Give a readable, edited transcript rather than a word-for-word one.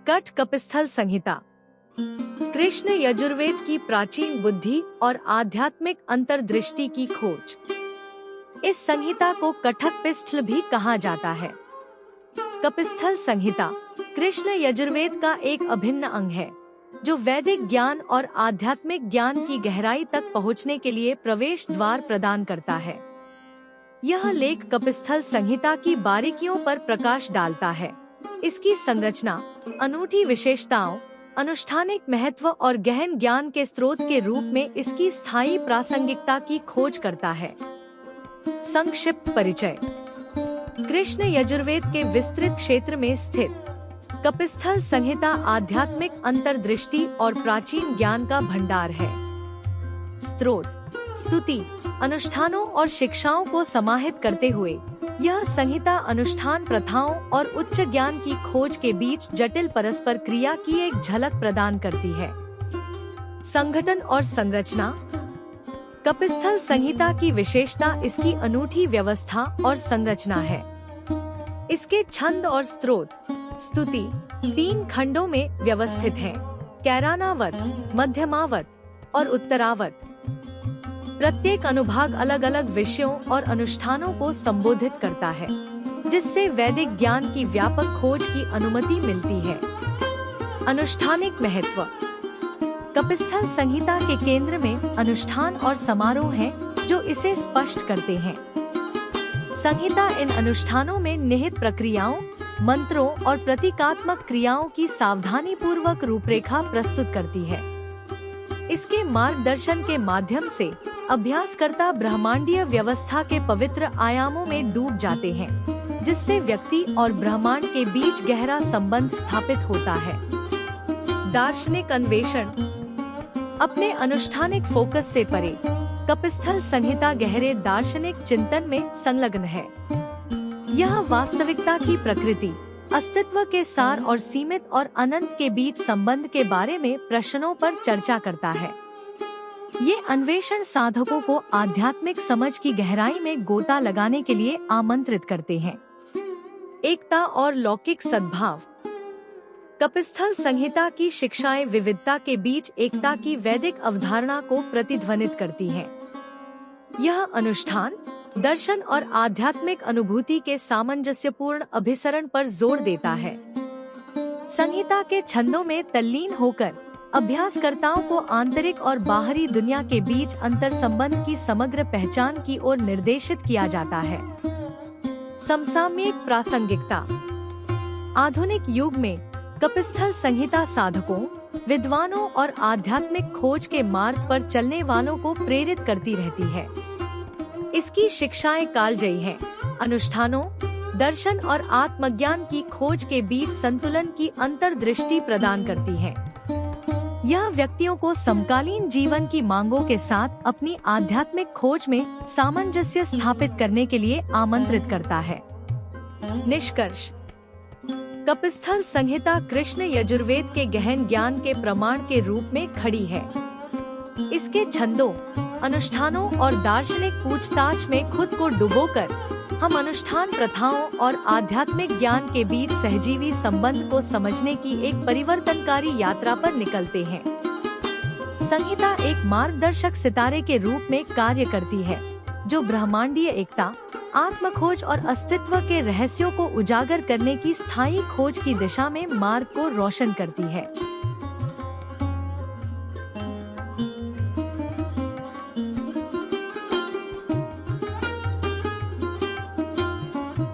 कठ कपिस्थल संहिता कृष्ण यजुर्वेद की प्राचीन बुद्धि और आध्यात्मिक अंतर्दृष्टि की खोज। इस संहिता को कठकपिस्थल भी कहा जाता है। कपिस्थल संहिता कृष्ण यजुर्वेद का एक अभिन्न अंग है, जो वैदिक ज्ञान और आध्यात्मिक ज्ञान की गहराई तक पहुंचने के लिए प्रवेश द्वार प्रदान करता है। यह लेख कपिस्थल संहिता की बारीकियों पर प्रकाश डालता है, इसकी संरचना, अनूठी विशेषताओं, अनुष्ठानिक महत्व और गहन ज्ञान के स्रोत के रूप में इसकी स्थायी प्रासंगिकता की खोज करता है। संक्षिप्त परिचय। कृष्ण यजुर्वेद के विस्तृत क्षेत्र में स्थित कपिस्थल संहिता आध्यात्मिक अंतर्दृष्टि और प्राचीन ज्ञान का भंडार है। स्रोत, स्तुति, अनुष्ठानों और शिक्षाओं को समाहित करते हुए यह संहिता अनुष्ठान प्रथाओं और उच्च ज्ञान की खोज के बीच जटिल परस्पर क्रिया की एक झलक प्रदान करती है। संगठन और संरचना। कपिस्थल संहिता की विशेषता इसकी अनूठी व्यवस्था और संरचना है। इसके छंद और स्रोत, स्तुति 3 खंडों में व्यवस्थित हैं, कैरानावत, मध्यमावत और उत्तरावत। प्रत्येक अनुभाग अलग अलग विषयों और अनुष्ठानों को संबोधित करता है, जिससे वैदिक ज्ञान की व्यापक खोज की अनुमति मिलती है। अनुष्ठानिक महत्व। कपिस्थल संहिता के केंद्र में अनुष्ठान और समारोह हैं, जो इसे स्पष्ट करते हैं। संहिता इन अनुष्ठानों में निहित प्रक्रियाओं, मंत्रों और प्रतीकात्मक क्रियाओं की सावधानी पूर्वक रूपरेखा प्रस्तुत करती है। इसके मार्गदर्शन के माध्यम से अभ्यासकर्ता ब्रह्मांडीय व्यवस्था के पवित्र आयामों में डूब जाते हैं, जिससे व्यक्ति और ब्रह्मांड के बीच गहरा संबंध स्थापित होता है। दार्शनिक अन्वेषण। अपने अनुष्ठानिक फोकस से परे कपिस्थल संहिता गहरे दार्शनिक चिंतन में संलग्न है। यह वास्तविकता की प्रकृति, अस्तित्व के सार और सीमित और अनंत के बीच संबंध के बारे में प्रश्नों पर चर्चा करता है। ये अन्वेषण साधकों को आध्यात्मिक समझ की गहराई में गोता लगाने के लिए आमंत्रित करते हैं। एकता और लौकिक सद्भाव। कपिस्थल संहिता की शिक्षाएं विविधता के बीच एकता की वैदिक अवधारणा को प्रतिध्वनित करती हैं। यह अनुष्ठान, दर्शन और आध्यात्मिक अनुभूति के सामंजस्यपूर्ण अभिसरण पर जोर देता है। संहिता के छंदों में तल्लीन होकर अभ्यासकर्ताओं को आंतरिक और बाहरी दुनिया के बीच अंतर संबंध की समग्र पहचान की ओर निर्देशित किया जाता है। समसामयिक प्रासंगिकता। आधुनिक युग में कपिस्थल संहिता साधकों, विद्वानों और आध्यात्मिक खोज के मार्ग पर चलने वालों को प्रेरित करती रहती है। इसकी शिक्षाएं कालजयी हैं, अनुष्ठानों, दर्शन और आत्मज्ञान की खोज के बीच संतुलन की अंतर्दृष्टि प्रदान करती हैं। यह व्यक्तियों को समकालीन जीवन की मांगों के साथ अपनी आध्यात्मिक खोज में सामंजस्य स्थापित करने के लिए आमंत्रित करता है। निष्कर्ष। कपिस्थल संहिता कृष्ण यजुर्वेद के गहन ज्ञान के प्रमाण के रूप में खड़ी है। इसके छंदों, अनुष्ठानों और दार्शनिक पूछताछ में खुद को डुबोकर हम अनुष्ठान प्रथाओं और आध्यात्मिक ज्ञान के बीच सहजीवी संबंध को समझने की एक परिवर्तनकारी यात्रा पर निकलते हैं। संहिता एक मार्गदर्शक सितारे के रूप में कार्य करती है, जो ब्रह्मांडीय एकता, आत्मखोज और अस्तित्व के रहस्यों को उजागर करने की स्थायी खोज की दिशा में मार्ग को रोशन करती है।